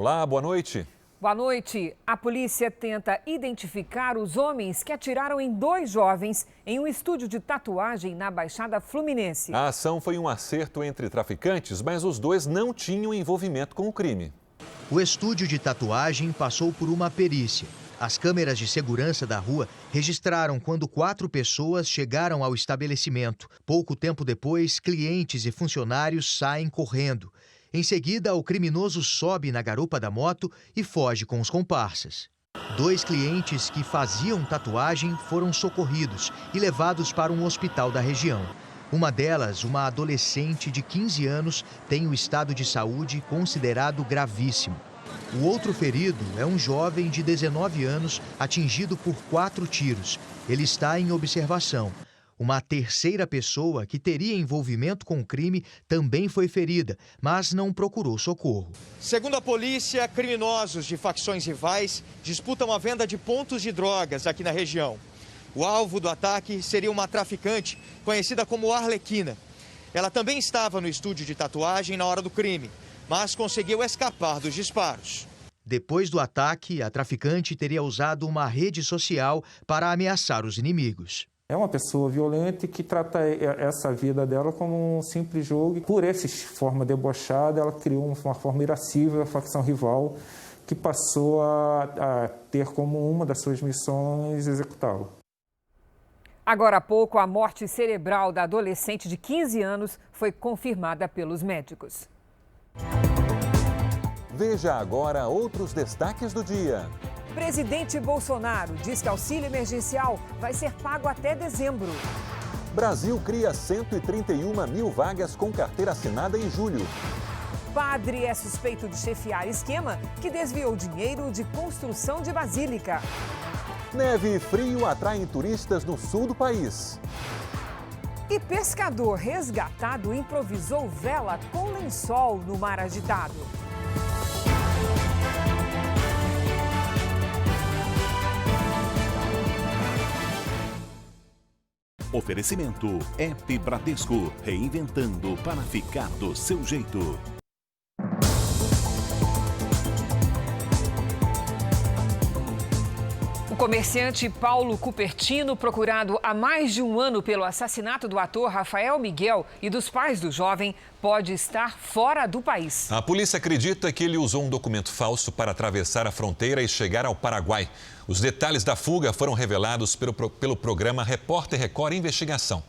Olá, boa noite. Boa noite. A polícia tenta identificar os homens que atiraram em 2 jovens em um estúdio de tatuagem na Baixada Fluminense. A ação foi um acerto entre traficantes, mas os dois não tinham envolvimento com o crime. O estúdio de tatuagem passou por uma perícia. As câmeras de segurança da rua registraram quando 4 pessoas chegaram ao estabelecimento. Pouco tempo depois, clientes e funcionários saem correndo. Em seguida, o criminoso sobe na garupa da moto e foge com os comparsas. 2 clientes que faziam tatuagem foram socorridos e levados para um hospital da região. Uma delas, uma adolescente de 15 anos, tem o estado de saúde considerado gravíssimo. O outro ferido é um jovem de 19 anos atingido por 4 tiros. Ele está em observação. Uma terceira pessoa que teria envolvimento com o crime também foi ferida, mas não procurou socorro. Segundo a polícia, criminosos de facções rivais disputam a venda de pontos de drogas aqui na região. O alvo do ataque seria uma traficante conhecida como Arlequina. Ela também estava no estúdio de tatuagem na hora do crime, mas conseguiu escapar dos disparos. Depois do ataque, a traficante teria usado uma rede social para ameaçar os inimigos. É uma pessoa violenta que trata essa vida dela como um simples jogo. Por essa forma debochada, ela criou uma forma irascível a facção rival, que passou a ter como uma das suas missões executá-lo. Agora há pouco, a morte cerebral da adolescente de 15 anos foi confirmada pelos médicos. Veja agora outros destaques do dia. Presidente Bolsonaro diz que auxílio emergencial vai ser pago até dezembro. Brasil cria 131 mil vagas com carteira assinada em julho. Padre é suspeito de chefiar esquema que desviou dinheiro de construção de basílica. Neve e frio atraem turistas no sul do país. E pescador resgatado improvisou vela com lençol no mar agitado. Oferecimento App Bradesco, reinventando para ficar do seu jeito. O comerciante Paulo Cupertino, procurado há mais de um ano pelo assassinato do ator Rafael Miguel e dos pais do jovem, pode estar fora do país. A polícia acredita que ele usou um documento falso para atravessar a fronteira e chegar ao Paraguai. Os detalhes da fuga foram revelados pelo programa Repórter Record Investigação.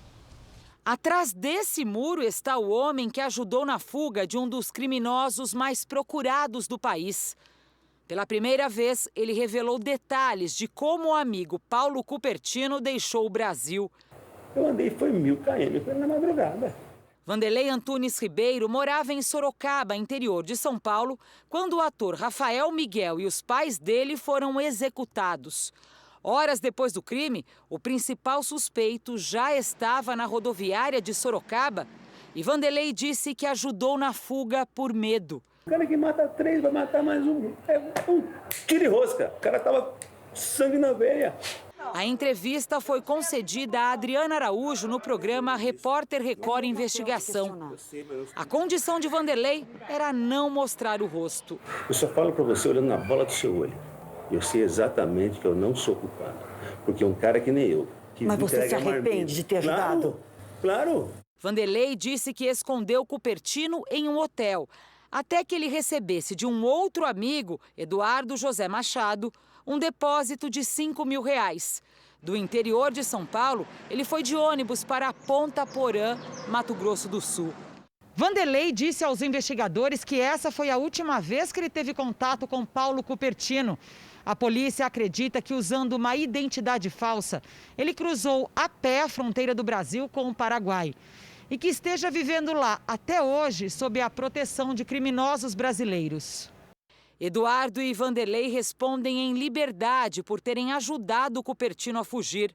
Atrás desse muro está o homem que ajudou na fuga de um dos criminosos mais procurados do país. Pela primeira vez, ele revelou detalhes de como o amigo Paulo Cupertino deixou o Brasil. Eu andei, foi 1000 km, foi na madrugada. Vanderlei Antunes Ribeiro morava em Sorocaba, interior de São Paulo, quando o ator Rafael Miguel e os pais dele foram executados. Horas depois do crime, o principal suspeito já estava na rodoviária de Sorocaba e Vanderlei disse que ajudou na fuga por medo. O cara que mata 3 vai matar mais um. É um tiro de rosca. O cara tava sangue na veia. A entrevista foi concedida a Adriana Araújo no programa Repórter Record Investigação. A condição de Vanderlei era não mostrar o rosto. Eu só falo para você olhando na bola do seu olho. Eu sei exatamente que eu não sou culpado. Porque um cara que nem eu... Mas você se arrepende de ter ajudado? Claro. Vanderlei disse que escondeu Cupertino em um hotel, até que ele recebesse de um outro amigo, Eduardo José Machado, um depósito de R$5.000. Do interior de São Paulo, ele foi de ônibus para Ponta Porã, Mato Grosso do Sul. Vanderlei disse aos investigadores que essa foi a última vez que ele teve contato com Paulo Cupertino. A polícia acredita que, usando uma identidade falsa, ele cruzou a pé a fronteira do Brasil com o Paraguai e que esteja vivendo lá até hoje sob a proteção de criminosos brasileiros. Eduardo e Vanderlei respondem em liberdade por terem ajudado o Cupertino a fugir.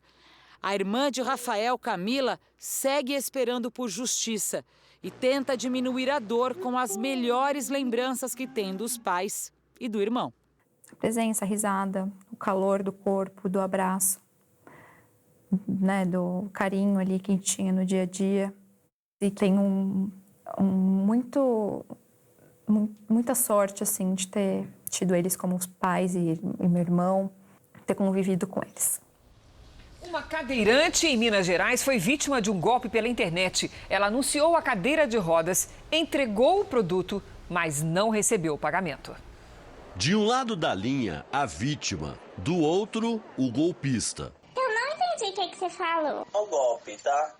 A irmã de Rafael, Camila, segue esperando por justiça e tenta diminuir a dor com as melhores lembranças que tem dos pais e do irmão. A presença, a risada, o calor do corpo, do abraço, né, do carinho ali que a gente tinha no dia a dia. E tem muito muita sorte, assim, de ter tido eles como os pais e meu irmão, ter convivido com eles. Uma cadeirante em Minas Gerais foi vítima de um golpe pela internet. Ela anunciou a cadeira de rodas, entregou o produto, mas não recebeu o pagamento. De um lado da linha, a vítima. Do outro, o golpista. Eu não entendi o que você falou. O golpe, tá?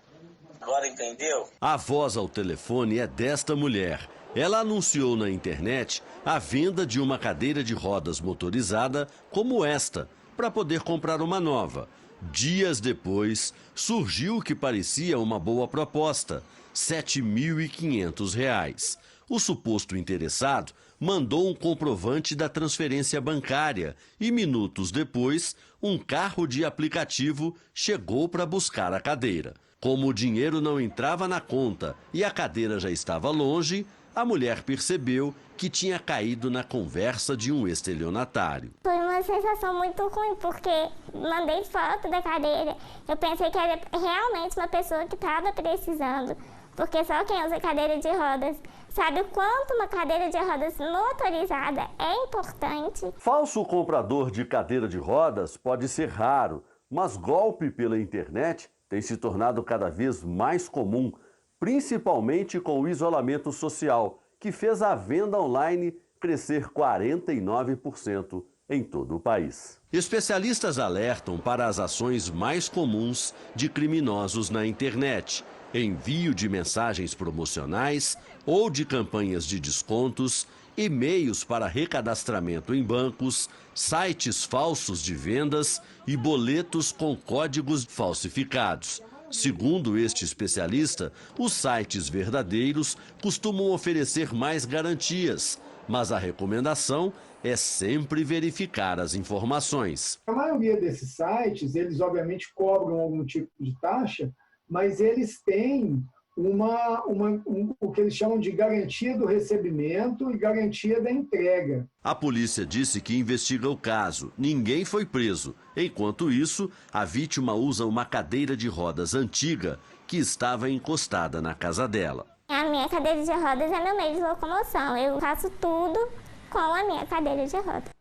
Agora entendeu? A voz ao telefone é desta mulher. Ela anunciou na internet a venda de uma cadeira de rodas motorizada como esta, para poder comprar uma nova. Dias depois, surgiu o que parecia uma boa proposta, R$ 7.500. O suposto interessado mandou um comprovante da transferência bancária e, minutos depois, um carro de aplicativo chegou para buscar a cadeira. Como o dinheiro não entrava na conta e a cadeira já estava longe, a mulher percebeu que tinha caído na conversa de um estelionatário. Foi uma sensação muito ruim, porque mandei foto da cadeira. Eu pensei que era realmente uma pessoa que estava precisando, porque só quem usa cadeira de rodas sabe o quanto uma cadeira de rodas motorizada é importante. Falso comprador de cadeira de rodas pode ser raro, mas golpe pela internet tem se tornado cada vez mais comum, principalmente com o isolamento social, que fez a venda online crescer 49% em todo o país. Especialistas alertam para as ações mais comuns de criminosos na internet: envio de mensagens promocionais ou de campanhas de descontos, e-mails para recadastramento em bancos, sites falsos de vendas e boletos com códigos falsificados. Segundo este especialista, os sites verdadeiros costumam oferecer mais garantias, mas a recomendação é sempre verificar as informações. A maioria desses sites, eles obviamente cobram algum tipo de taxa, mas eles têm o que eles chamam de garantia do recebimento e garantia da entrega. A polícia disse que investiga o caso. Ninguém foi preso. Enquanto isso, a vítima usa uma cadeira de rodas antiga que estava encostada na casa dela. A minha cadeira de rodas é meu meio de locomoção. Eu faço tudo com a minha cadeira de rodas.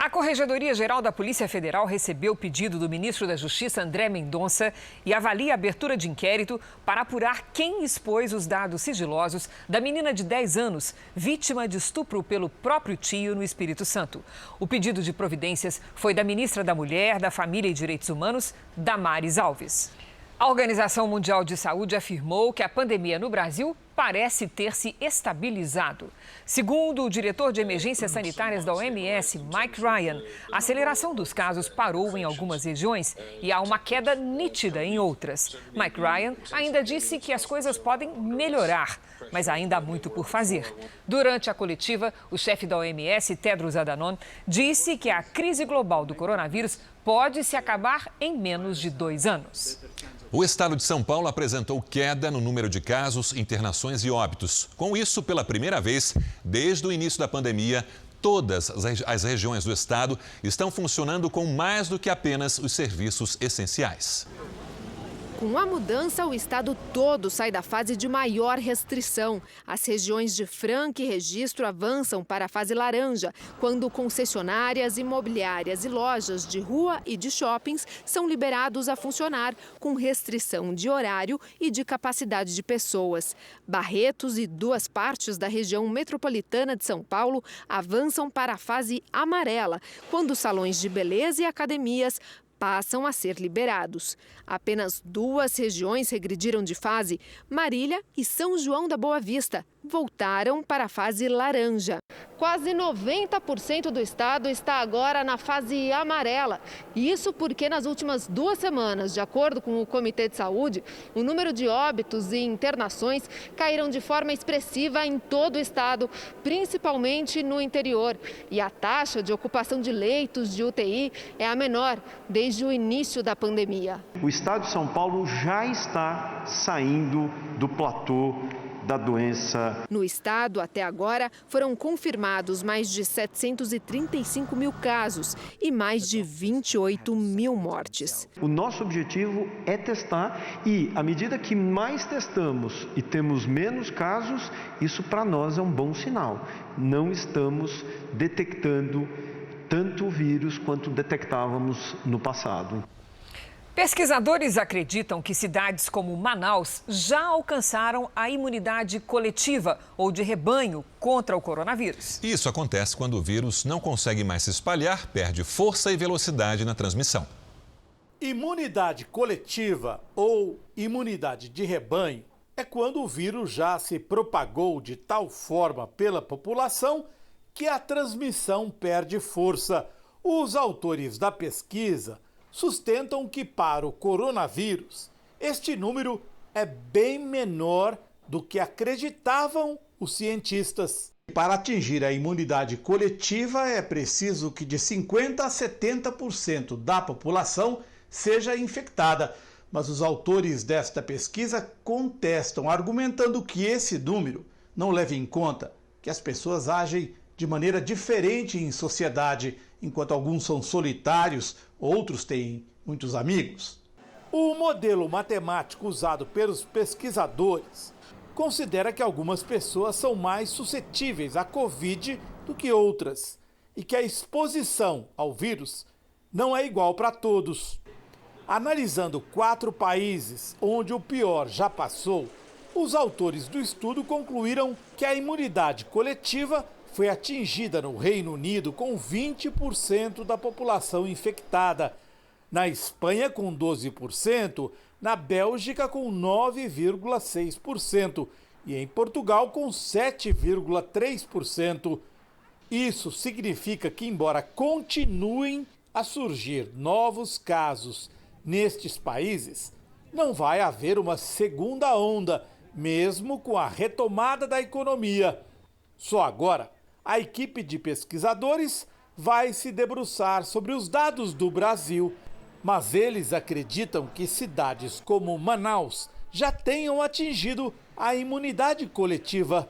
A Corregedoria-Geral da Polícia Federal recebeu o pedido do ministro da Justiça, André Mendonça, e avalia a abertura de inquérito para apurar quem expôs os dados sigilosos da menina de 10 anos, vítima de estupro pelo próprio tio no Espírito Santo. O pedido de providências foi da ministra da Mulher, da Família e Direitos Humanos, Damares Alves. A Organização Mundial de Saúde afirmou que a pandemia no Brasil parece ter se estabilizado. Segundo o diretor de emergências sanitárias da OMS, Mike Ryan, a aceleração dos casos parou em algumas regiões e há uma queda nítida em outras. Mike Ryan ainda disse que as coisas podem melhorar, mas ainda há muito por fazer. Durante a coletiva, o chefe da OMS, Tedros Adhanom, disse que a crise global do coronavírus pode se acabar em menos de 2 anos. O estado de São Paulo apresentou queda no número de casos, internações e óbitos. Com isso, pela primeira vez desde o início da pandemia, todas as regiões do estado estão funcionando com mais do que apenas os serviços essenciais. Com a mudança, o estado todo sai da fase de maior restrição. As regiões de Franca e Registro avançam para a fase laranja, quando concessionárias, imobiliárias e lojas de rua e de shoppings são liberados a funcionar com restrição de horário e de capacidade de pessoas. Barretos e 2 partes da região metropolitana de São Paulo avançam para a fase amarela, quando salões de beleza e academias passam a ser liberados. Apenas 2 regiões regrediram de fase. Marília e São João da Boa Vista voltaram para a fase laranja. Quase 90% do estado está agora na fase amarela. Isso porque nas últimas 2 semanas, de acordo com o Comitê de Saúde, o número de óbitos e internações caíram de forma expressiva em todo o estado, principalmente no interior. E a taxa de ocupação de leitos de UTI é a menor desde o início da pandemia. O estado de São Paulo já está saindo do platô da doença. No estado, até agora, foram confirmados mais de 735 mil casos e mais de 28 mil mortes. O nosso objetivo é testar e, à medida que mais testamos e temos menos casos, isso para nós é um bom sinal. Não estamos detectando tanto o vírus quanto detectávamos no passado. Pesquisadores acreditam que cidades como Manaus já alcançaram a imunidade coletiva ou de rebanho contra o coronavírus. Isso acontece quando o vírus não consegue mais se espalhar, perde força e velocidade na transmissão. Imunidade coletiva ou imunidade de rebanho é quando o vírus já se propagou de tal forma pela população que a transmissão perde força. Os autores da pesquisa sustentam que para o coronavírus este número é bem menor do que acreditavam os cientistas. Para atingir a imunidade coletiva é preciso que de 50% a 70% da população seja infectada. Mas os autores desta pesquisa contestam, argumentando que esse número não leva em conta que as pessoas agem de maneira diferente em sociedade, enquanto alguns são solitários, outros têm muitos amigos. O modelo matemático usado pelos pesquisadores considera que algumas pessoas são mais suscetíveis à Covid do que outras e que a exposição ao vírus não é igual para todos. Analisando 4 países onde o pior já passou, os autores do estudo concluíram que a imunidade coletiva foi atingida no Reino Unido com 20% da população infectada, na Espanha com 12%, na Bélgica com 9,6% e em Portugal com 7,3%. Isso significa que, embora continuem a surgir novos casos nestes países, não vai haver uma segunda onda, mesmo com a retomada da economia. Só agora, a equipe de pesquisadores vai se debruçar sobre os dados do Brasil, mas eles acreditam que cidades como Manaus já tenham atingido a imunidade coletiva.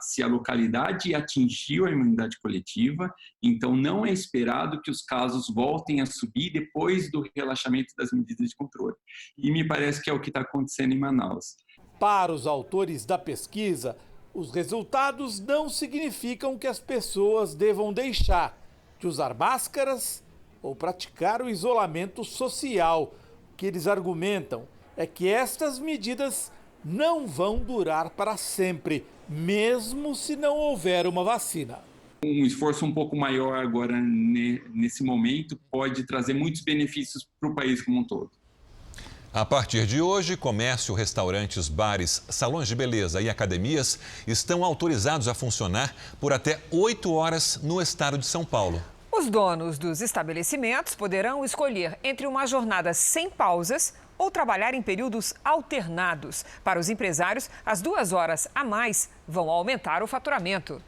Se a localidade atingiu a imunidade coletiva, então não é esperado que os casos voltem a subir depois do relaxamento das medidas de controle. E me parece que é o que está acontecendo em Manaus. Para os autores da pesquisa, os resultados não significam que as pessoas devam deixar de usar máscaras ou praticar o isolamento social. O que eles argumentam é que estas medidas não vão durar para sempre, mesmo se não houver uma vacina. Um esforço um pouco maior agora nesse momento pode trazer muitos benefícios para o país como um todo. A partir de hoje, comércio, restaurantes, bares, salões de beleza e academias estão autorizados a funcionar por até 8 horas no estado de São Paulo. Os donos dos estabelecimentos poderão escolher entre uma jornada sem pausas ou trabalhar em períodos alternados. Para os empresários, as 2 horas a mais vão aumentar o faturamento.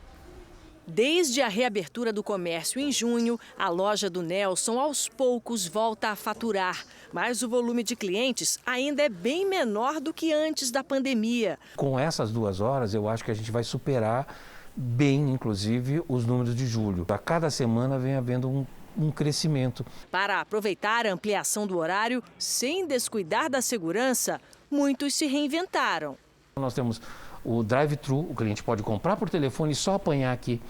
Desde a reabertura do comércio em junho, a loja do Nelson aos poucos volta a faturar. Mas o volume de clientes ainda é bem menor do que antes da pandemia. Com essas 2 horas, eu acho que a gente vai superar bem, inclusive, os números de julho. A cada semana vem havendo um crescimento. Para aproveitar a ampliação do horário, sem descuidar da segurança, muitos se reinventaram. Nós temos o drive-thru, o cliente pode comprar por telefone e só apanhar aqui.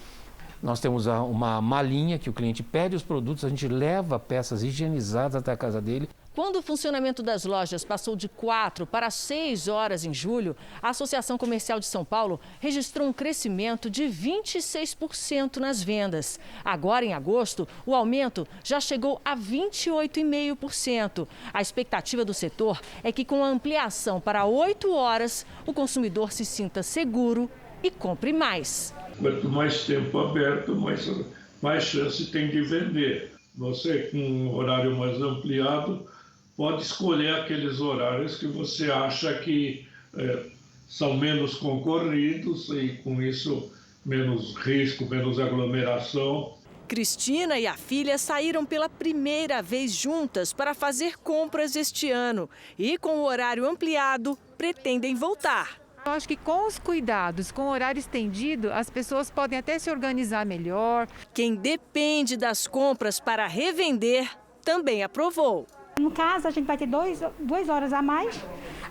Nós temos uma malinha que o cliente pede os produtos, a gente leva peças higienizadas até a casa dele. Quando o funcionamento das lojas passou de 4 para 6 horas em julho, a Associação Comercial de São Paulo registrou um crescimento de 26% nas vendas. Agora, em agosto, o aumento já chegou a 28,5%. A expectativa do setor é que, com a ampliação para 8 horas, o consumidor se sinta seguro e compre mais. Quanto mais tempo aberto, mais chance tem de vender. Você, com um horário mais ampliado, pode escolher aqueles horários que você acha que são menos concorridos e, com isso, menos risco, menos aglomeração. Cristina e a filha saíram pela primeira vez juntas para fazer compras este ano e, com o horário ampliado, pretendem voltar. Eu acho que com os cuidados, com o horário estendido, as pessoas podem até se organizar melhor. Quem depende das compras para revender também aprovou. No caso, a gente vai ter 2 horas a mais.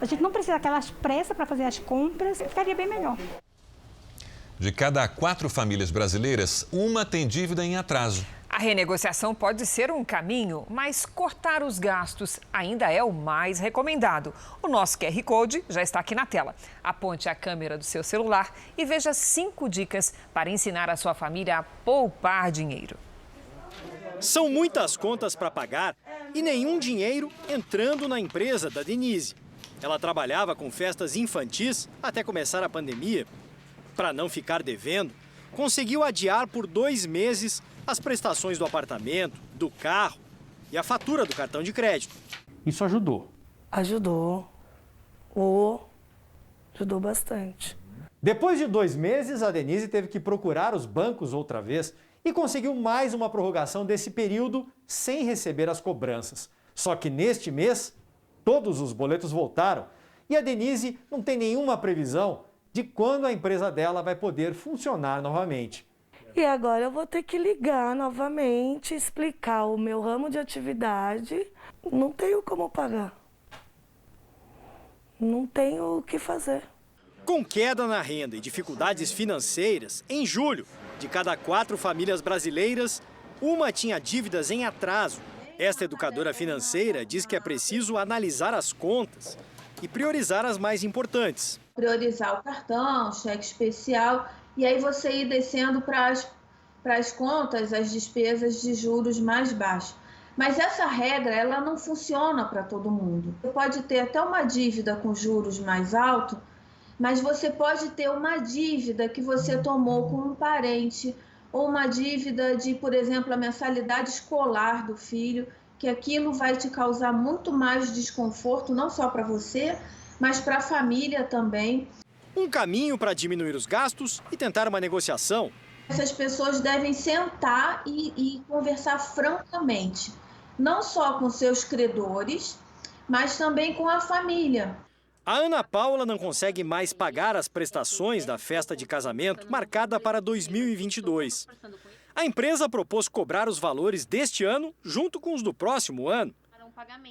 A gente não precisa daquelas pressas para fazer as compras. Ficaria bem melhor. De cada 4 famílias brasileiras, uma tem dívida em atraso. A renegociação pode ser um caminho, mas cortar os gastos ainda é o mais recomendado. O nosso QR Code já está aqui na tela. Aponte a câmera do seu celular e veja 5 dicas para ensinar a sua família a poupar dinheiro. São muitas contas para pagar e nenhum dinheiro entrando na empresa da Denise. Ela trabalhava com festas infantis até começar a pandemia. Para não ficar devendo, conseguiu adiar por 2 meses as prestações do apartamento, do carro e a fatura do cartão de crédito. Isso ajudou? Ajudou. Ajudou bastante. Depois de 2 meses, a Denise teve que procurar os bancos outra vez e conseguiu mais uma prorrogação desse período sem receber as cobranças. Só que neste mês, todos os boletos voltaram e a Denise não tem nenhuma previsão de quando a empresa dela vai poder funcionar novamente. E agora eu vou ter que ligar novamente, explicar o meu ramo de atividade. Não tenho como pagar. Não tenho o que fazer. Com queda na renda e dificuldades financeiras, em julho, de cada 4 famílias brasileiras, uma tinha dívidas em atraso. Esta educadora financeira diz que é preciso analisar as contas e priorizar as mais importantes. Priorizar o cartão, cheque especial, e aí você ir descendo para as contas, as despesas de juros mais baixos. Mas essa regra, ela não funciona para todo mundo. Você pode ter até uma dívida com juros mais altos, mas você pode ter uma dívida que você tomou com um parente, ou uma dívida de, por exemplo, a mensalidade escolar do filho, que aquilo vai te causar muito mais desconforto, não só para você, mas para a família também. Um caminho para diminuir os gastos e tentar uma negociação. Essas pessoas devem sentar e conversar francamente, não só com seus credores, mas também com a família. A Ana Paula não consegue mais pagar as prestações da festa de casamento marcada para 2022. A empresa propôs cobrar os valores deste ano junto com os do próximo ano.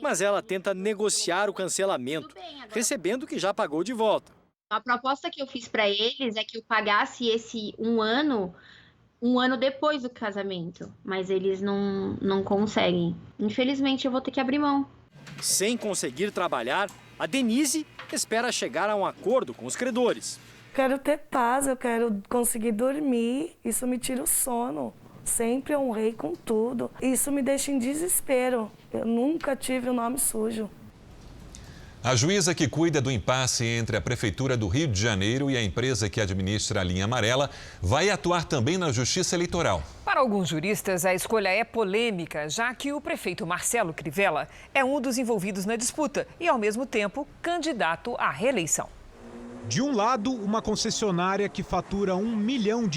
Mas ela tenta negociar o cancelamento, recebendo o que já pagou de volta. A proposta que eu fiz para eles é que eu pagasse esse um ano depois do casamento, mas eles não conseguem. Infelizmente, eu vou ter que abrir mão. Sem conseguir trabalhar, a Denise espera chegar a um acordo com os credores. Quero ter paz, eu quero conseguir dormir, isso me tira o sono. Sempre honrei com tudo. Isso me deixa em desespero. Eu nunca tive o nome sujo. A juíza que cuida do impasse entre a Prefeitura do Rio de Janeiro e a empresa que administra a linha amarela vai atuar também na Justiça Eleitoral. Para alguns juristas, a escolha é polêmica, já que o prefeito Marcelo Crivella é um dos envolvidos na disputa e, ao mesmo tempo, candidato à reeleição. De um lado, uma concessionária que fatura R$1 milhão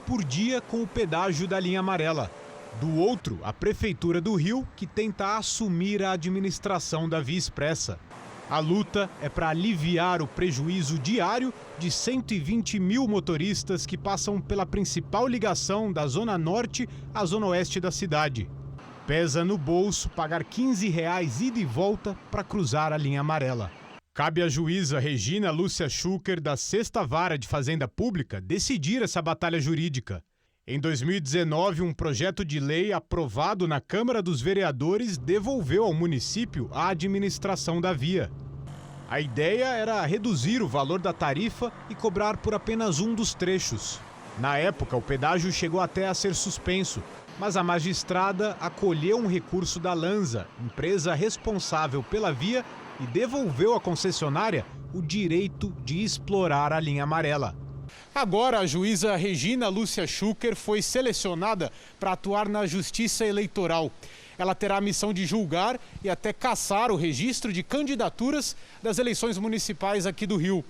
por dia com o pedágio da linha amarela. Do outro, a Prefeitura do Rio, que tenta assumir a administração da Via Expressa. A luta é para aliviar o prejuízo diário de 120 mil motoristas que passam pela principal ligação da Zona Norte à Zona Oeste da cidade. Pesa no bolso pagar R$15 ida e volta para cruzar a linha amarela. Cabe à juíza Regina Lúcia Schucker, da 6ª Vara de Fazenda Pública, decidir essa batalha jurídica. Em 2019, um projeto de lei aprovado na Câmara dos Vereadores devolveu ao município a administração da via. A ideia era reduzir o valor da tarifa e cobrar por apenas um dos trechos. Na época, o pedágio chegou até a ser suspenso, mas a magistrada acolheu um recurso da Lanza, empresa responsável pela via, e devolveu à concessionária o direito de explorar a linha amarela. Agora, a juíza Regina Lúcia Schucker foi selecionada para atuar na Justiça Eleitoral. Ela terá a missão de julgar e até cassar o registro de candidaturas das eleições municipais aqui do Rio.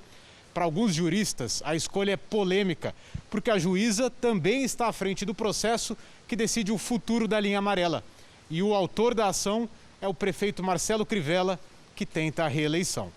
Para alguns juristas, a escolha é polêmica, porque a juíza também está à frente do processo que decide o futuro da linha amarela. E o autor da ação é o prefeito Marcelo Crivella, que tenta a reeleição.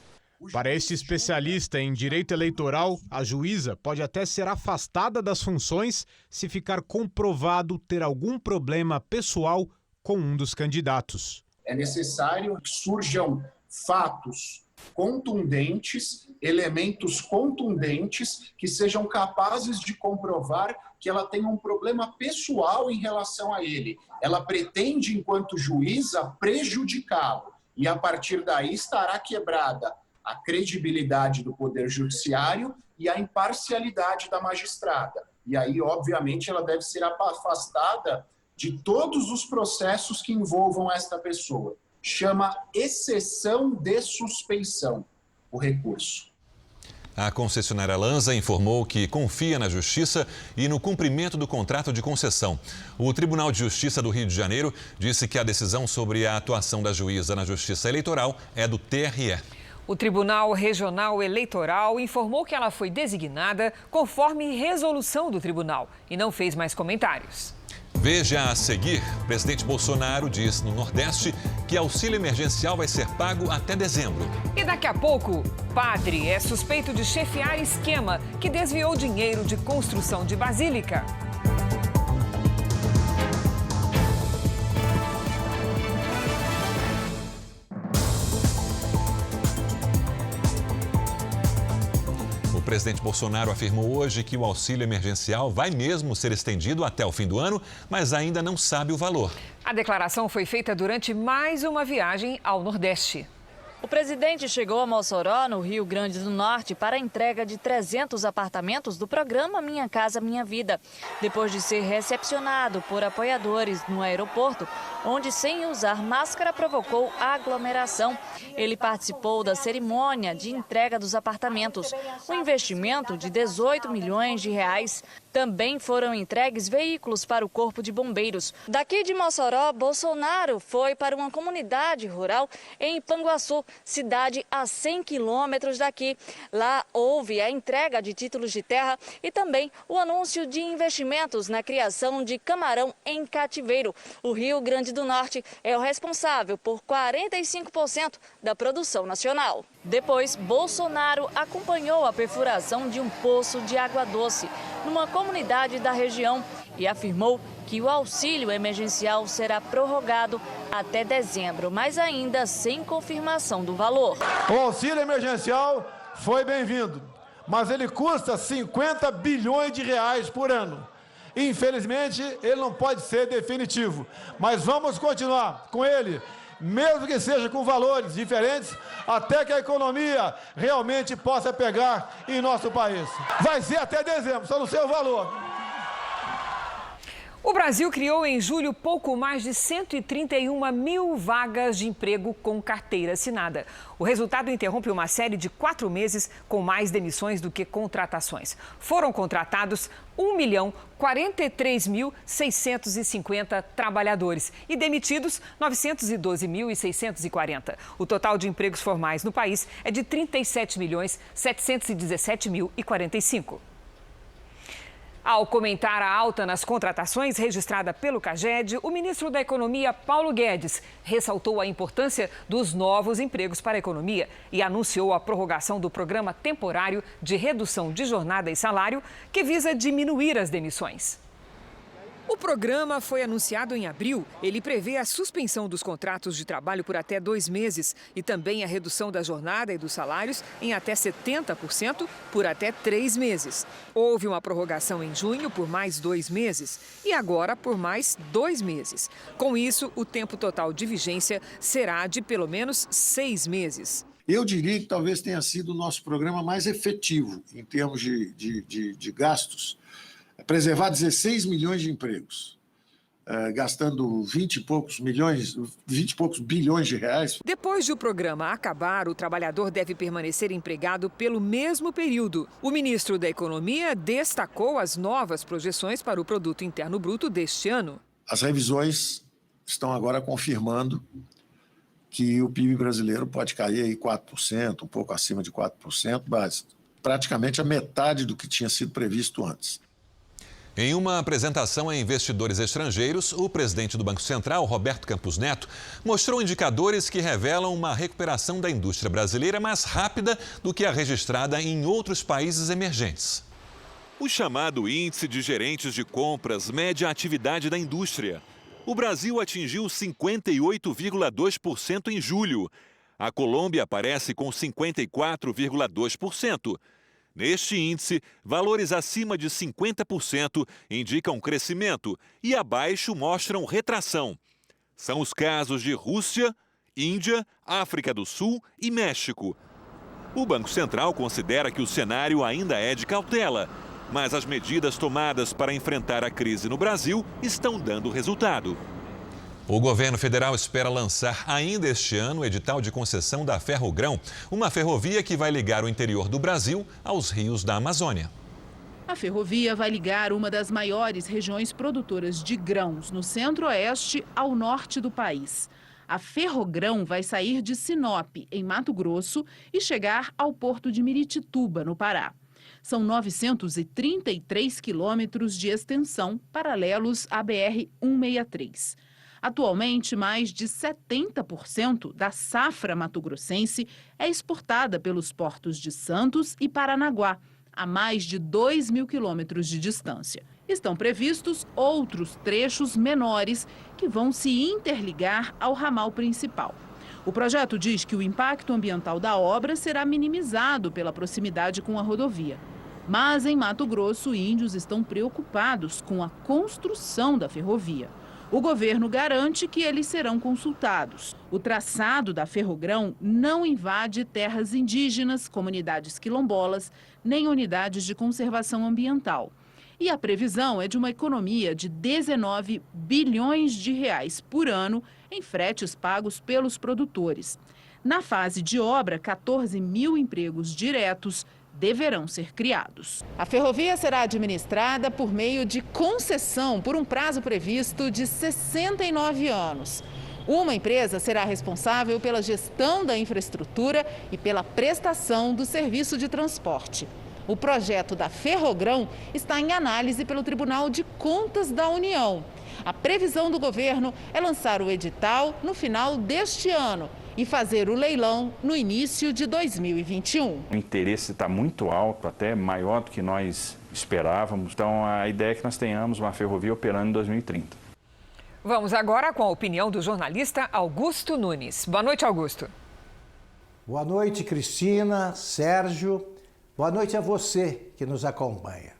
Para este especialista em direito eleitoral, a juíza pode até ser afastada das funções se ficar comprovado ter algum problema pessoal com um dos candidatos. É necessário que surjam fatos contundentes, elementos contundentes que sejam capazes de comprovar que ela tem um problema pessoal em relação a ele. Ela pretende, enquanto juíza, prejudicá-lo e, a partir daí, estará quebrada a credibilidade do Poder Judiciário e a imparcialidade da magistrada. E aí, obviamente, ela deve ser afastada de todos os processos que envolvam esta pessoa. Chama exceção de suspeição o recurso. A concessionária Lanza informou que confia na Justiça e no cumprimento do contrato de concessão. O Tribunal de Justiça do Rio de Janeiro disse que a decisão sobre a atuação da juíza na Justiça Eleitoral é do TRE. O Tribunal Regional Eleitoral informou que ela foi designada conforme resolução do tribunal e não fez mais comentários. Veja a seguir, o presidente Bolsonaro diz no Nordeste que auxílio emergencial vai ser pago até dezembro. E daqui a pouco, padre é suspeito de chefiar esquema que desviou dinheiro de construção de basílica. O presidente Bolsonaro afirmou hoje que o auxílio emergencial vai mesmo ser estendido até o fim do ano, mas ainda não sabe o valor. A declaração foi feita durante mais uma viagem ao Nordeste. O presidente chegou a Mossoró, no Rio Grande do Norte, para a entrega de 300 apartamentos do programa Minha Casa Minha Vida, depois de ser recepcionado por apoiadores no aeroporto, onde, sem usar máscara, provocou aglomeração. Ele participou da cerimônia de entrega dos apartamentos, um investimento de 18 milhões de reais. Também foram entregues veículos para o Corpo de Bombeiros. Daqui de Mossoró, Bolsonaro foi para uma comunidade rural em Panguaçu, cidade a 100 quilômetros daqui. Lá houve a entrega de títulos de terra e também o anúncio de investimentos na criação de camarão em cativeiro. O Rio Grande do Norte é o responsável por 45% da produção nacional. Depois, Bolsonaro acompanhou a perfuração de um poço de água doce numa comunidade da região e afirmou que o auxílio emergencial será prorrogado até dezembro, mas ainda sem confirmação do valor. O auxílio emergencial foi bem-vindo, mas ele custa 50 bilhões de reais por ano. Infelizmente, ele não pode ser definitivo, mas vamos continuar com ele, mesmo que seja com valores diferentes, até que a economia realmente possa pegar em nosso país. Vai ser até dezembro, só não sei o valor. O Brasil criou em julho pouco mais de 131 mil vagas de emprego com carteira assinada. O resultado interrompe uma série de 4 meses com mais demissões do que contratações. Foram contratados 1.043.650 trabalhadores e demitidos 912.640. O total de empregos formais no país é de 37.717.045. Ao comentar a alta nas contratações registrada pelo CAGED, o ministro da Economia, Paulo Guedes, ressaltou a importância dos novos empregos para a economia e anunciou a prorrogação do programa temporário de redução de jornada e salário, que visa diminuir as demissões. O programa foi anunciado em abril. Ele prevê a suspensão dos contratos de trabalho por até 2 meses e também a redução da jornada e dos salários em até 70% por até 3 meses. Houve uma prorrogação em junho por mais 2 meses e agora por mais 2 meses. Com isso, o tempo total de vigência será de pelo menos 6 meses. Eu diria que talvez tenha sido o nosso programa mais efetivo em termos de gastos. Preservar 16 milhões de empregos, gastando 20 e poucos bilhões de reais. Depois de o programa acabar, o trabalhador deve permanecer empregado pelo mesmo período. O ministro da Economia destacou as novas projeções para o Produto Interno Bruto deste ano. As revisões estão agora confirmando que o PIB brasileiro pode cair aí 4%, um pouco acima de 4%, mas praticamente a metade do que tinha sido previsto antes. Em uma apresentação a investidores estrangeiros, o presidente do Banco Central, Roberto Campos Neto, mostrou indicadores que revelam uma recuperação da indústria brasileira mais rápida do que a registrada em outros países emergentes. O chamado Índice de Gerentes de Compras mede a atividade da indústria. O Brasil atingiu 58,2% em julho. A Colômbia aparece com 54,2%. Neste índice, valores acima de 50% indicam crescimento e abaixo mostram retração. São os casos de Rússia, Índia, África do Sul e México. O Banco Central considera que o cenário ainda é de cautela, mas as medidas tomadas para enfrentar a crise no Brasil estão dando resultado. O governo federal espera lançar ainda este ano o edital de concessão da Ferrogrão, uma ferrovia que vai ligar o interior do Brasil aos rios da Amazônia. A ferrovia vai ligar uma das maiores regiões produtoras de grãos no centro-oeste ao norte do país. A Ferrogrão vai sair de Sinop, em Mato Grosso, e chegar ao porto de Miritituba, no Pará. São 933 quilômetros de extensão, paralelos à BR-163. Atualmente, mais de 70% da safra mato-grossense é exportada pelos portos de Santos e Paranaguá, a mais de 2.000 quilômetros de distância. Estão previstos outros trechos menores que vão se interligar ao ramal principal. O projeto diz que o impacto ambiental da obra será minimizado pela proximidade com a rodovia. Mas em Mato Grosso, índios estão preocupados com a construção da ferrovia. O governo garante que eles serão consultados. O traçado da Ferrogrão não invade terras indígenas, comunidades quilombolas, nem unidades de conservação ambiental. E a previsão é de uma economia de 19 bilhões de reais por ano em fretes pagos pelos produtores. Na fase de obra, 14 mil empregos diretos deverão ser criados. A ferrovia será administrada por meio de concessão por um prazo previsto de 69 anos. Uma empresa será responsável pela gestão da infraestrutura e pela prestação do serviço de transporte. O projeto da Ferrogrão está em análise pelo Tribunal de Contas da União. A previsão do governo é lançar o edital no final deste ano e fazer o leilão no início de 2021. O interesse está muito alto, até maior do que nós esperávamos. Então, a ideia é que nós tenhamos uma ferrovia operando em 2030. Vamos agora com a opinião do jornalista Augusto Nunes. Boa noite, Augusto. Boa noite, Cristina, Sérgio. Boa noite a você que nos acompanha.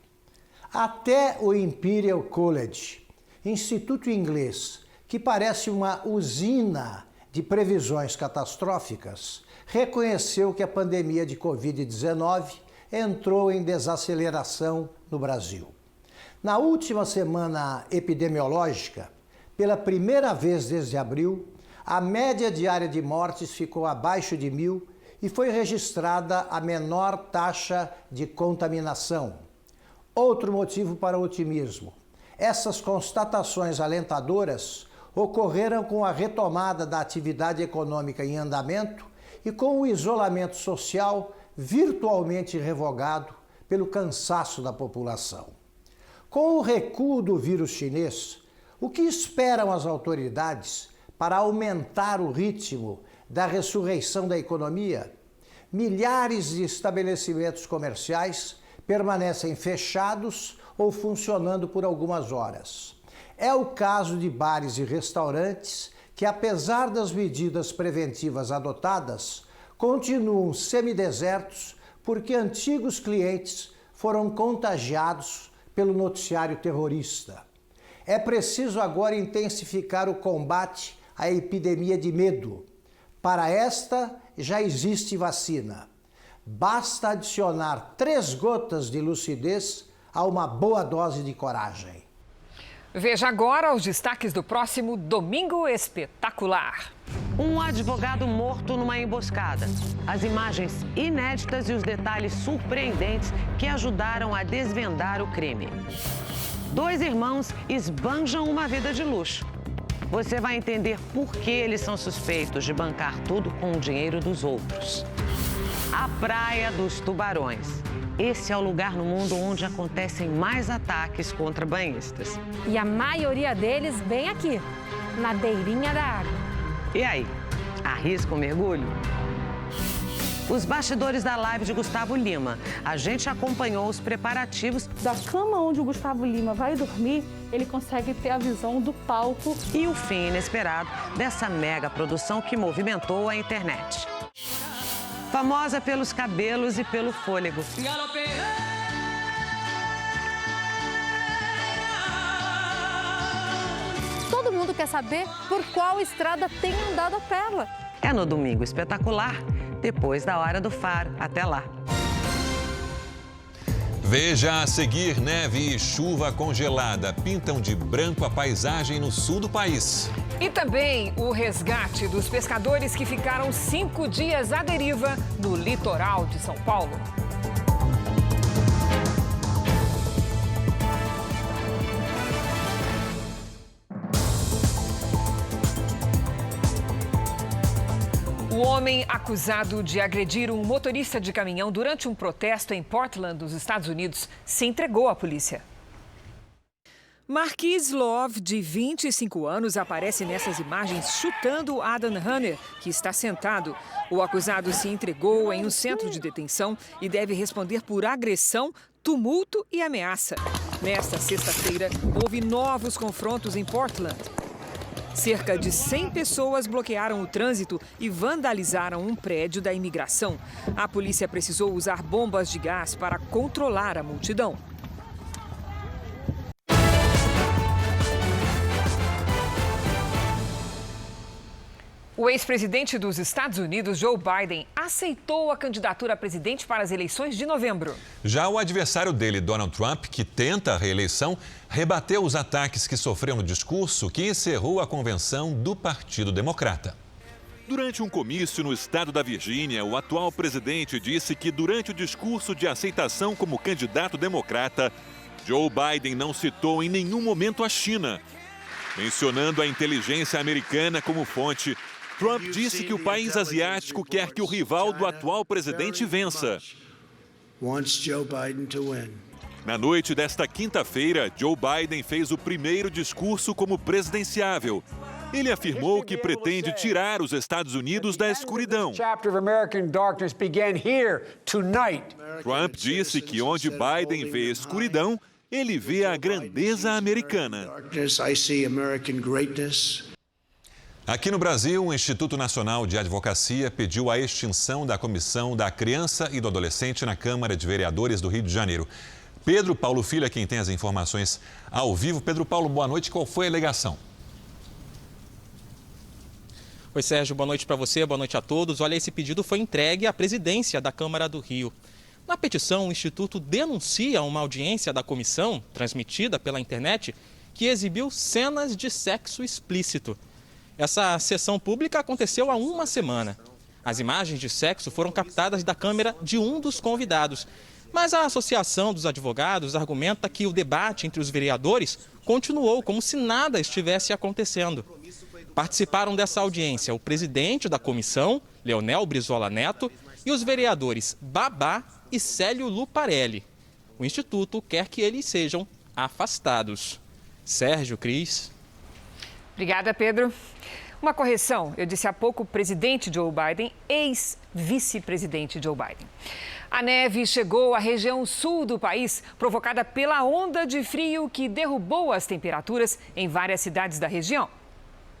Até o Imperial College, instituto inglês, que parece uma usina de previsões catastróficas, reconheceu que a pandemia de Covid-19 entrou em desaceleração no Brasil. Na última semana epidemiológica, pela primeira vez desde abril, a média diária de mortes ficou abaixo de 1.000 e foi registrada a menor taxa de contaminação. Outro motivo para o otimismo. Essas constatações alentadoras ocorreram com a retomada da atividade econômica em andamento e com o isolamento social virtualmente revogado pelo cansaço da população. Com o recuo do vírus chinês, o que esperam as autoridades para aumentar o ritmo da ressurreição da economia? Milhares de estabelecimentos comerciais permanecem fechados ou funcionando por algumas horas. É o caso de bares e restaurantes que, apesar das medidas preventivas adotadas, continuam semidesertos porque antigos clientes foram contagiados pelo noticiário terrorista. É preciso agora intensificar o combate à epidemia de medo. Para esta, já existe vacina. Basta adicionar 3 gotas de lucidez a uma boa dose de coragem. Veja agora os destaques do próximo Domingo Espetacular. Um advogado morto numa emboscada. As imagens inéditas e os detalhes surpreendentes que ajudaram a desvendar o crime. 2 irmãos esbanjam uma vida de luxo. Você vai entender por que eles são suspeitos de bancar tudo com o dinheiro dos outros. a Praia dos Tubarões. Esse é o lugar no mundo onde acontecem mais ataques contra banhistas. E a maioria deles bem aqui, na beirinha da água. E aí, arrisca um mergulho? Os bastidores da live de Gustavo Lima. A gente acompanhou os preparativos. Da cama onde o Gustavo Lima vai dormir, ele consegue ter a visão do palco. E o fim inesperado dessa mega produção que movimentou a internet. Famosa pelos cabelos e pelo fôlego. Todo mundo quer saber por qual estrada tem andado a Pérola. É no Domingo Espetacular, depois da Hora do Faro. Até lá. Veja a seguir: neve e chuva congelada pintam de branco a paisagem no sul do país. E também o resgate dos pescadores que ficaram 5 dias à deriva no litoral de São Paulo. O homem acusado de agredir um motorista de caminhão durante um protesto em Portland, nos Estados Unidos, se entregou à polícia. Marquise Love, de 25 anos, aparece nessas imagens chutando Adam Hunter, que está sentado. O acusado se entregou em um centro de detenção e deve responder por agressão, tumulto e ameaça. Nesta sexta-feira, houve novos confrontos em Portland. Cerca de 100 pessoas bloquearam o trânsito e vandalizaram um prédio da imigração. A polícia precisou usar bombas de gás para controlar a multidão. O ex-presidente dos Estados Unidos, Joe Biden, aceitou a candidatura a presidente para as eleições de novembro. Já o adversário dele, Donald Trump, que tenta a reeleição, rebateu os ataques que sofreu no discurso que encerrou a convenção do Partido Democrata. Durante um comício no estado da Virgínia, o atual presidente disse que durante o discurso de aceitação como candidato democrata, Joe Biden não citou em nenhum momento a China. Mencionando a inteligência americana como fonte, Trump disse que o país asiático quer que o rival do atual presidente vença. Na noite desta quinta-feira, Joe Biden fez o primeiro discurso como presidenciável. Ele afirmou que pretende tirar os Estados Unidos da escuridão. Trump disse que onde Biden vê escuridão, ele vê a grandeza americana. Aqui no Brasil, o Instituto Nacional de Advocacia pediu a extinção da Comissão da Criança e do Adolescente na Câmara de Vereadores do Rio de Janeiro. Pedro Paulo Filho é quem tem as informações ao vivo. Pedro Paulo, boa noite. Qual foi a alegação? Oi, Sérgio. Boa noite para você, boa noite a todos. Olha, esse pedido foi entregue à presidência da Câmara do Rio. Na petição, o Instituto denuncia uma audiência da comissão, transmitida pela internet, que exibiu cenas de sexo explícito. Essa sessão pública aconteceu há uma semana. As imagens de sexo foram captadas da câmera de um dos convidados. Mas a Associação dos Advogados argumenta que o debate entre os vereadores continuou como se nada estivesse acontecendo. Participaram dessa audiência o presidente da comissão, Leonel Brizola Neto, e os vereadores Babá e Célio Luparelli. O Instituto quer que eles sejam afastados. Sérgio, Cris. Obrigada, Pedro. Uma correção, eu disse há pouco presidente Joe Biden, ex-vice-presidente Joe Biden. A neve chegou à região sul do país, provocada pela onda de frio que derrubou as temperaturas em várias cidades da região.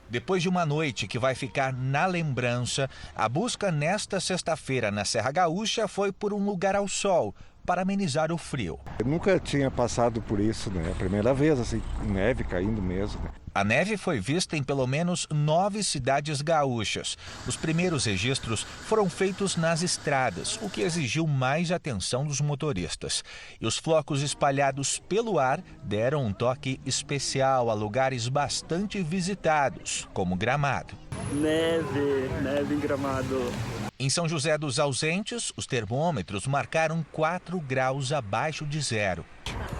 Depois de uma noite que vai ficar na lembrança, a busca nesta sexta-feira na Serra Gaúcha foi por um lugar ao sol, para amenizar o frio. Eu nunca tinha passado por isso, né? A primeira vez, assim, neve caindo mesmo. A neve foi vista em pelo menos 9 cidades gaúchas. Os primeiros registros foram feitos nas estradas, o que exigiu mais atenção dos motoristas. E os flocos espalhados pelo ar deram um toque especial a lugares bastante visitados, como Gramado. Neve em Gramado. Em São José dos Ausentes, os termômetros marcaram 4 graus abaixo de zero.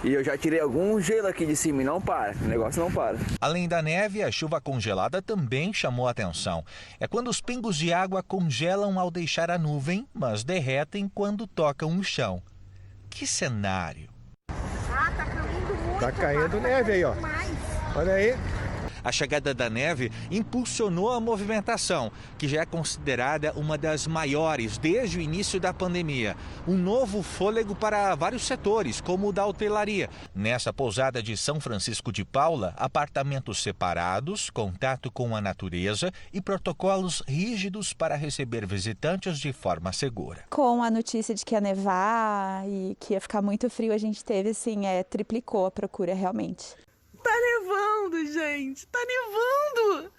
E eu já tirei algum gelo aqui de cima e não para, o negócio não para. Além da neve, a chuva congelada também chamou a atenção. É quando os pingos de água congelam ao deixar a nuvem, mas derretem quando tocam o chão. Que cenário! Tá caindo neve aí, ó. Olha aí. A chegada da neve impulsionou a movimentação, que já é considerada uma das maiores desde o início da pandemia. Um novo fôlego para vários setores, como o da hotelaria. Nessa pousada de São Francisco de Paula, apartamentos separados, contato com a natureza e protocolos rígidos para receber visitantes de forma segura. Com a notícia de que ia nevar e que ia ficar muito frio, a gente teve, assim, triplicou a procura realmente. Tá nevando, gente! Tá nevando!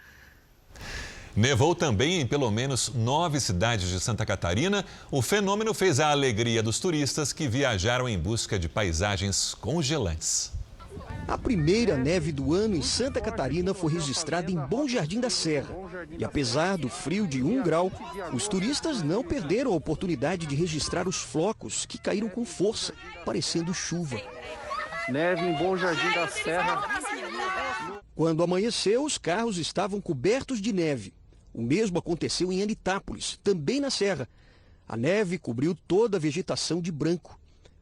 Nevou também em pelo menos 9 cidades de Santa Catarina. O fenômeno fez a alegria dos turistas que viajaram em busca de paisagens congelantes. A primeira neve do ano em Santa Catarina foi registrada em Bom Jardim da Serra. E apesar do frio de 1 grau, os turistas não perderam a oportunidade de registrar os flocos que caíram com força, parecendo chuva. Neve em Bom Jardim da Serra. Quando amanheceu, os carros estavam cobertos de neve. O mesmo aconteceu em Anitápolis, também na Serra. A neve cobriu toda a vegetação de branco.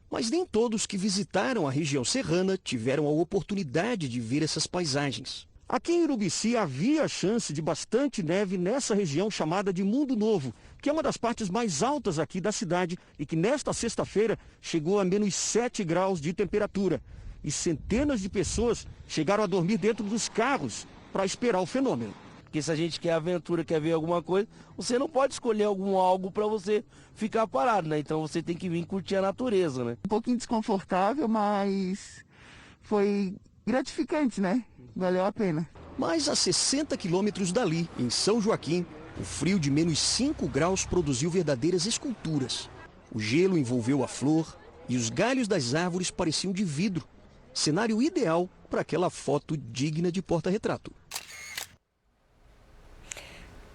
Mas nem todos que visitaram a região serrana tiveram a oportunidade de ver essas paisagens. Aqui em Urubici havia chance de bastante neve nessa região chamada de Mundo Novo, que é uma das partes mais altas aqui da cidade e que nesta sexta-feira chegou a menos 7 graus de temperatura. E centenas de pessoas chegaram a dormir dentro dos carros para esperar o fenômeno. Porque se a gente quer aventura, quer ver alguma coisa, você não pode escolher algo para você ficar parado, né? Então você tem que vir curtir a natureza, né? Um pouquinho desconfortável, mas foi gratificante, né? Valeu a pena. Mas a 60 quilômetros dali, em São Joaquim, o frio de menos 5 graus produziu verdadeiras esculturas. O gelo envolveu a flor e os galhos das árvores pareciam de vidro. Cenário ideal para aquela foto digna de porta-retrato.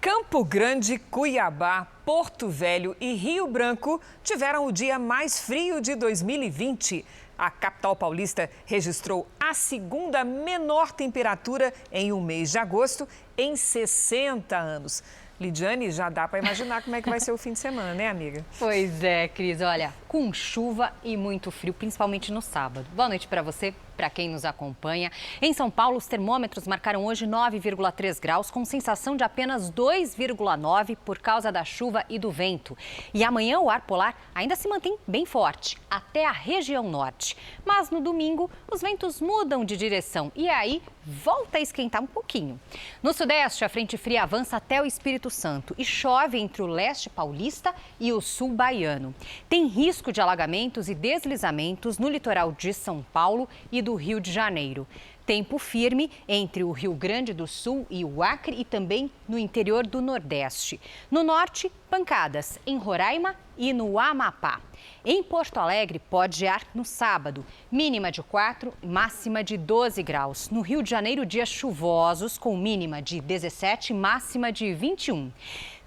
Campo Grande, Cuiabá, Porto Velho e Rio Branco tiveram o dia mais frio de 2020. A capital paulista registrou a segunda menor temperatura em um mês de agosto em 60 anos. Lidiane, já dá para imaginar como é que vai ser o fim de semana, né, amiga? Pois é, Cris. Olha, com chuva e muito frio, principalmente no sábado. Boa noite para você, para quem nos acompanha. Em São Paulo, os termômetros marcaram hoje 9,3 graus, com sensação de apenas 2,9 por causa da chuva e do vento. E amanhã o ar polar ainda se mantém bem forte, até a região norte. Mas no domingo, os ventos mudam de direção e aí volta a esquentar um pouquinho. No sudeste, a frente fria avança até o Espírito Santo e chove entre o leste paulista e o sul baiano. Tem risco de alagamentos e deslizamentos no litoral de São Paulo e do Rio de Janeiro. Tempo firme entre o Rio Grande do Sul e o Acre e também no interior do Nordeste. No norte, pancadas em Roraima e no Amapá. Em Porto Alegre, pode gear no sábado, mínima de 4 e máxima de 12 graus. No Rio de Janeiro, dias chuvosos com mínima de 17 e máxima de 21.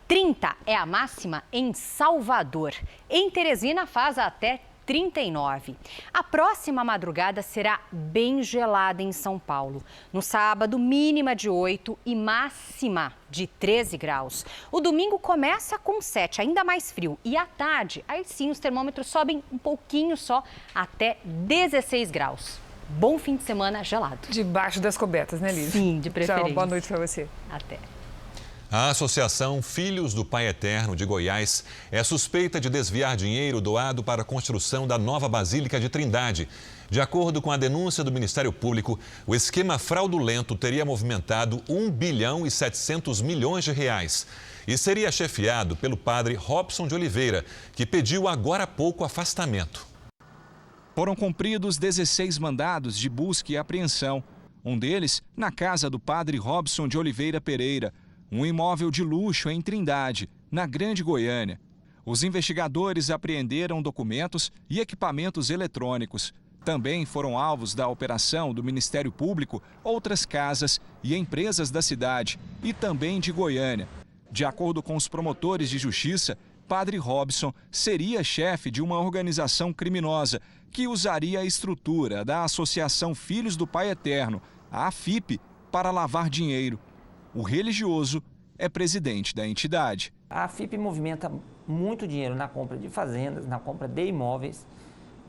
30 é a máxima em Salvador. Em Teresina, faz até 39. A próxima madrugada será bem gelada em São Paulo. No sábado, mínima de 8 e máxima de 13 graus. O domingo começa com 7, ainda mais frio. E à tarde, aí sim, os termômetros sobem um pouquinho só, até 16 graus. Bom fim de semana gelado. Debaixo das cobertas, né, Liz? Sim, de preferência. Tchau, boa noite para você. Até. A Associação Filhos do Pai Eterno de Goiás é suspeita de desviar dinheiro doado para a construção da nova Basílica de Trindade. De acordo com a denúncia do Ministério Público, o esquema fraudulento teria movimentado 1 bilhão e 700 milhões de reais e seria chefiado pelo padre Robson de Oliveira, que pediu agora há pouco afastamento. Foram cumpridos 16 mandados de busca e apreensão. Um deles na casa do padre Robson de Oliveira Pereira, um imóvel de luxo em Trindade, na Grande Goiânia. Os investigadores apreenderam documentos e equipamentos eletrônicos. Também foram alvos da operação do Ministério Público outras casas e empresas da cidade e também de Goiânia. De acordo com os promotores de justiça, Padre Robson seria chefe de uma organização criminosa que usaria a estrutura da Associação Filhos do Pai Eterno, a AFIP, para lavar dinheiro. O religioso é presidente da entidade. A AFIP movimenta muito dinheiro na compra de fazendas, na compra de imóveis,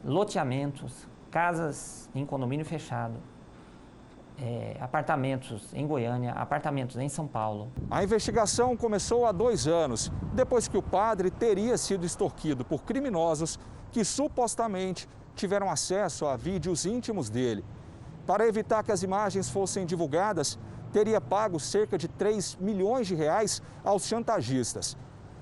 loteamentos, casas em condomínio fechado, apartamentos em Goiânia, apartamentos em São Paulo. A investigação começou há 2 anos, depois que o padre teria sido extorquido por criminosos que supostamente tiveram acesso a vídeos íntimos dele. Para evitar que as imagens fossem divulgadas, teria pago cerca de 3 milhões de reais aos chantagistas.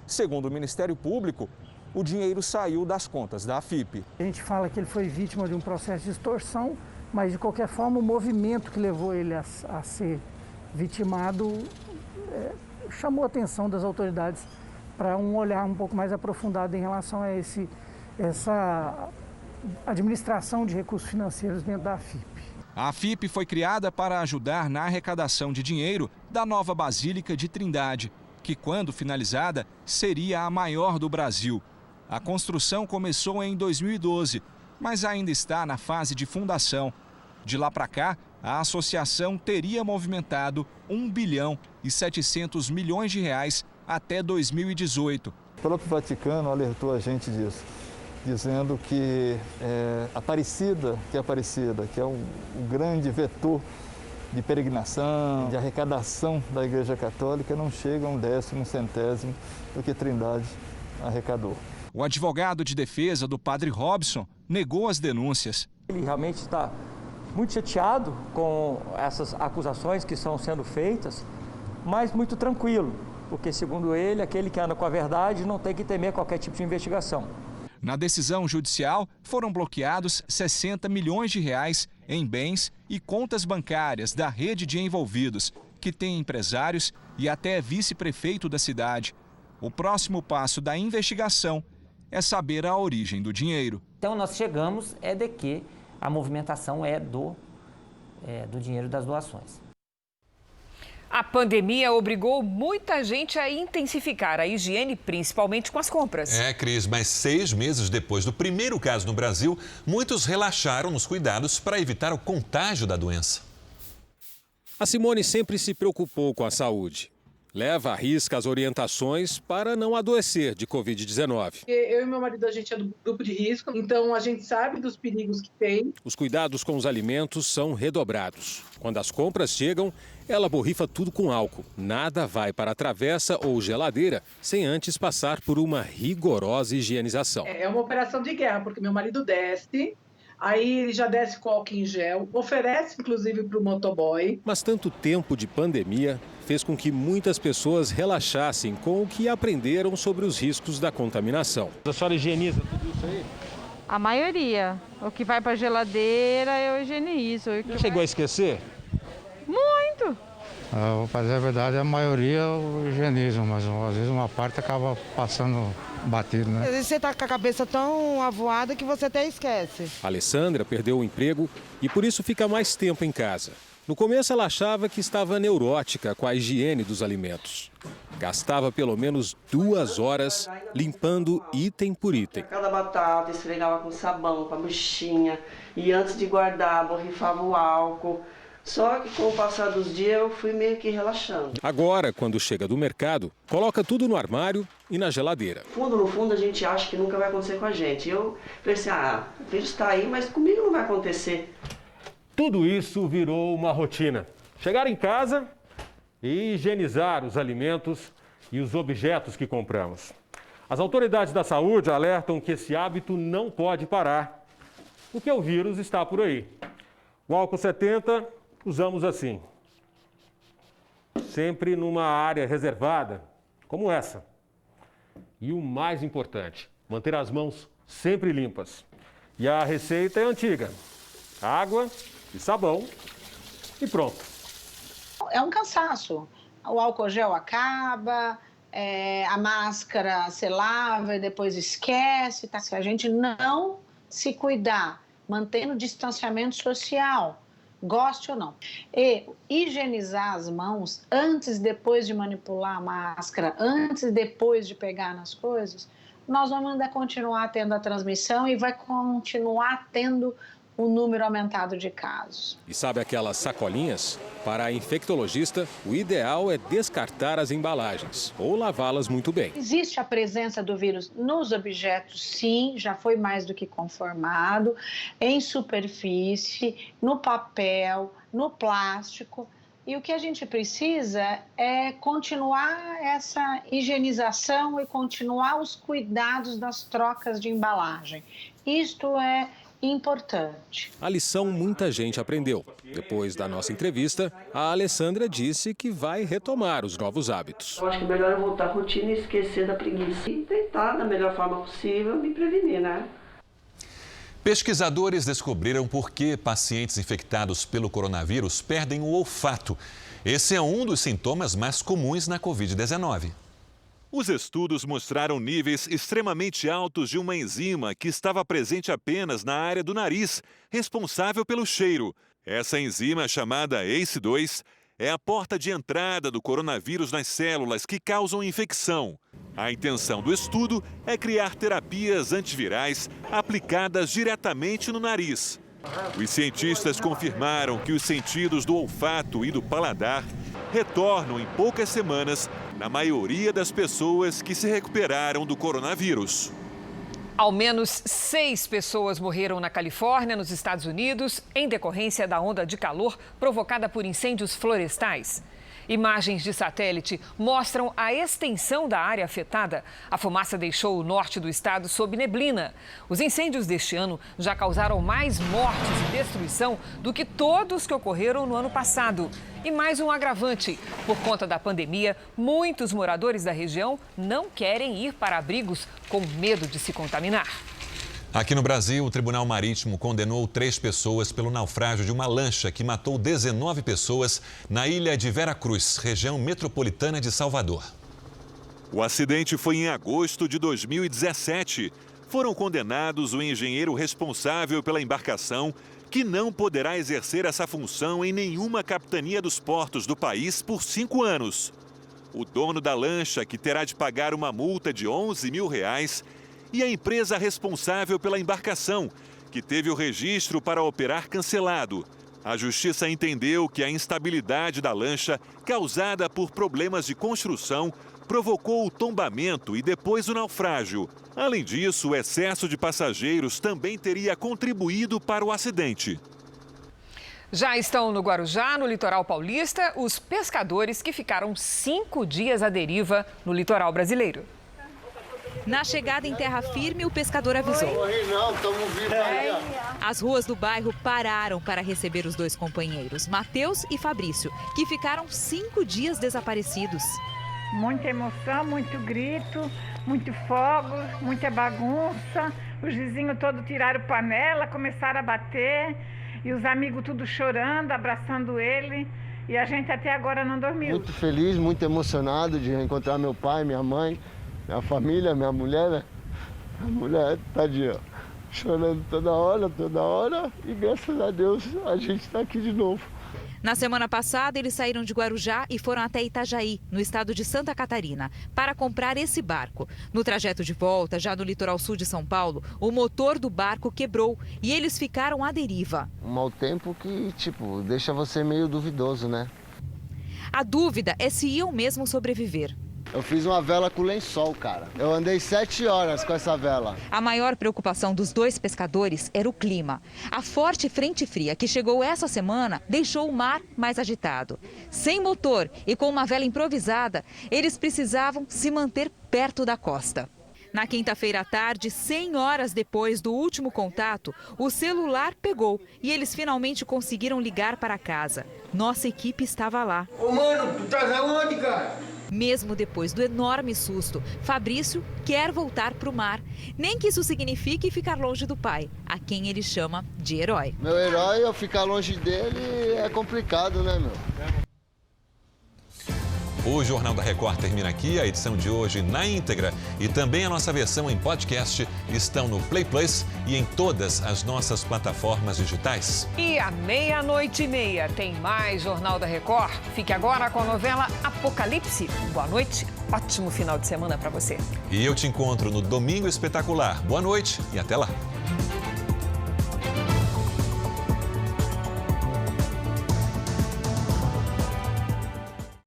Segundo o Ministério Público, o dinheiro saiu das contas da AFIP. A gente fala que ele foi vítima de um processo de extorsão, mas de qualquer forma o movimento que levou ele a ser vitimado chamou a atenção das autoridades para um olhar um pouco mais aprofundado em relação a essa administração de recursos financeiros dentro da AFIP. A AFIP foi criada para ajudar na arrecadação de dinheiro da nova Basílica de Trindade, que, quando finalizada, seria a maior do Brasil. A construção começou em 2012, mas ainda está na fase de fundação. De lá para cá, a associação teria movimentado 1 bilhão e 700 milhões de reais até 2018. O próprio Vaticano alertou a gente disso, dizendo que Aparecida, que é um grande vetor de peregrinação, de arrecadação da Igreja Católica, não chega a 1/10, 1/100 do que Trindade arrecadou. O advogado de defesa do padre Robson negou as denúncias. Ele realmente está muito chateado com essas acusações que estão sendo feitas, mas muito tranquilo, porque, segundo ele, aquele que anda com a verdade não tem que temer qualquer tipo de investigação. Na decisão judicial, foram bloqueados 60 milhões de reais em bens e contas bancárias da rede de envolvidos, que tem empresários e até vice-prefeito da cidade. O próximo passo da investigação é saber a origem do dinheiro. Então, nós chegamos de que a movimentação é do dinheiro das doações. A pandemia obrigou muita gente a intensificar a higiene, principalmente com as compras. Cris, mas 6 meses depois do primeiro caso no Brasil, muitos relaxaram nos cuidados para evitar o contágio da doença. A Simone sempre se preocupou com a saúde. Leva à risca as orientações para não adoecer de Covid-19. Eu e meu marido, a gente é do grupo de risco, então a gente sabe dos perigos que tem. Os cuidados com os alimentos são redobrados. Quando as compras chegam, ela borrifa tudo com álcool. Nada vai para a travessa ou geladeira sem antes passar por uma rigorosa higienização. É uma operação de guerra, porque meu marido desce, aí ele já desce com álcool em gel, oferece inclusive para o motoboy. Mas tanto tempo de pandemia fez com que muitas pessoas relaxassem com o que aprenderam sobre os riscos da contaminação. A senhora higieniza tudo isso aí? A maioria. O que vai para a geladeira eu higienizo. Já chegou a esquecer? Muito! Vou fazer a verdade, a maioria eu higienizo, mas às vezes uma parte acaba passando batido, né? Às vezes você está com a cabeça tão avoada que você até esquece. A Alessandra perdeu o emprego e por isso fica mais tempo em casa. No começo ela achava que estava neurótica com a higiene dos alimentos. Gastava pelo menos 2 horas limpando item por item. Cada batata esfregava com sabão, com a buchinha, e antes de guardar borrifava o álcool. Só que com o passar dos dias eu fui meio que relaxando. Agora, quando chega do mercado, coloca tudo no armário e na geladeira. No fundo a gente acha que nunca vai acontecer com a gente. Eu pensei, o vírus está aí, mas comigo não vai acontecer. Tudo isso virou uma rotina. Chegar em casa e higienizar os alimentos e os objetos que compramos. As autoridades da saúde alertam que esse hábito não pode parar, porque o vírus está por aí. O álcool 70 usamos assim, sempre numa área reservada, como essa. E o mais importante, manter as mãos sempre limpas. E a receita é antiga: água e sabão e pronto. É um cansaço. O álcool gel acaba, a máscara se lava e depois esquece. Se a gente não se cuidar, mantendo o distanciamento social, goste ou não. E higienizar as mãos antes e depois de manipular a máscara, antes e depois de pegar nas coisas, nós vamos ainda continuar tendo a transmissão e vai continuar tendo o número aumentado de casos. E sabe aquelas sacolinhas? Para a infectologista, o ideal é descartar as embalagens ou lavá-las muito bem. Existe a presença do vírus nos objetos, sim, já foi mais do que conformado, em superfície, no papel, no plástico. E o que a gente precisa é continuar essa higienização e continuar os cuidados das trocas de embalagem. Isto é importante. A lição muita gente aprendeu. Depois da nossa entrevista, a Alessandra disse que vai retomar os novos hábitos. Eu acho que melhor eu voltar à rotina e esquecer da preguiça e tentar, da melhor forma possível, me prevenir, né? Pesquisadores descobriram por que pacientes infectados pelo coronavírus perdem o olfato. Esse é um dos sintomas mais comuns na Covid-19. Os estudos mostraram níveis extremamente altos de uma enzima que estava presente apenas na área do nariz, responsável pelo cheiro. Essa enzima, chamada ACE2, é a porta de entrada do coronavírus nas células que causam infecção. A intenção do estudo é criar terapias antivirais aplicadas diretamente no nariz. Os cientistas confirmaram que os sentidos do olfato e do paladar retornam em poucas semanas na maioria das pessoas que se recuperaram do coronavírus. Ao menos 6 pessoas morreram na Califórnia, nos Estados Unidos, em decorrência da onda de calor provocada por incêndios florestais. Imagens de satélite mostram a extensão da área afetada. A fumaça deixou o norte do estado sob neblina. Os incêndios deste ano já causaram mais mortes e destruição do que todos que ocorreram no ano passado. E mais um agravante. Por conta da pandemia, muitos moradores da região não querem ir para abrigos com medo de se contaminar. Aqui no Brasil, o Tribunal Marítimo condenou 3 pessoas pelo naufrágio de uma lancha que matou 19 pessoas na ilha de Veracruz, região metropolitana de Salvador. O acidente foi em agosto de 2017. Foram condenados o engenheiro responsável pela embarcação, que não poderá exercer essa função em nenhuma capitania dos portos do país por 5 anos. O dono da lancha, que terá de pagar uma multa de R$11 mil, e a empresa responsável pela embarcação, que teve o registro para operar cancelado. A Justiça entendeu que a instabilidade da lancha, causada por problemas de construção, provocou o tombamento e depois o naufrágio. Além disso, o excesso de passageiros também teria contribuído para o acidente. Já estão no Guarujá, no litoral paulista, os pescadores que ficaram 5 dias à deriva no litoral brasileiro. Na chegada em terra firme, o pescador avisou. As ruas do bairro pararam para receber os 2 companheiros, Matheus e Fabrício, que ficaram 5 dias desaparecidos. Muita emoção, muito grito, muito fogo, muita bagunça. Os vizinhos todos tiraram panela, começaram a bater. E os amigos tudo chorando, abraçando ele. E a gente até agora não dormiu. Muito feliz, muito emocionado de reencontrar meu pai, minha mãe. Minha família, minha mulher, né? A mulher, tadinha, chorando toda hora e graças a Deus a gente está aqui de novo. Na semana passada, eles saíram de Guarujá e foram até Itajaí, no estado de Santa Catarina, para comprar esse barco. No trajeto de volta, já no litoral sul de São Paulo, o motor do barco quebrou e eles ficaram à deriva. Um mau tempo que, deixa você meio duvidoso, né? A dúvida é se iam mesmo sobreviver. Eu fiz uma vela com lençol, cara. Eu andei 7 horas com essa vela. A maior preocupação dos 2 pescadores era o clima. A forte frente fria que chegou essa semana deixou o mar mais agitado. Sem motor e com uma vela improvisada, eles precisavam se manter perto da costa. Na quinta-feira à tarde, 100 horas depois do último contato, o celular pegou e eles finalmente conseguiram ligar para casa. Nossa equipe estava lá. Ô, mano, tu tá aonde, cara? Mesmo depois do enorme susto, Fabrício quer voltar para o mar. Nem que isso signifique ficar longe do pai, a quem ele chama de herói. Meu herói, eu ficar longe dele é complicado, né, meu? O Jornal da Record termina aqui. A edição de hoje na íntegra e também a nossa versão em podcast estão no Play Plus e em todas as nossas plataformas digitais. E à 00:30 tem mais Jornal da Record. Fique agora com a novela Apocalipse. Boa noite, ótimo final de semana para você. E eu te encontro no Domingo Espetacular. Boa noite e até lá.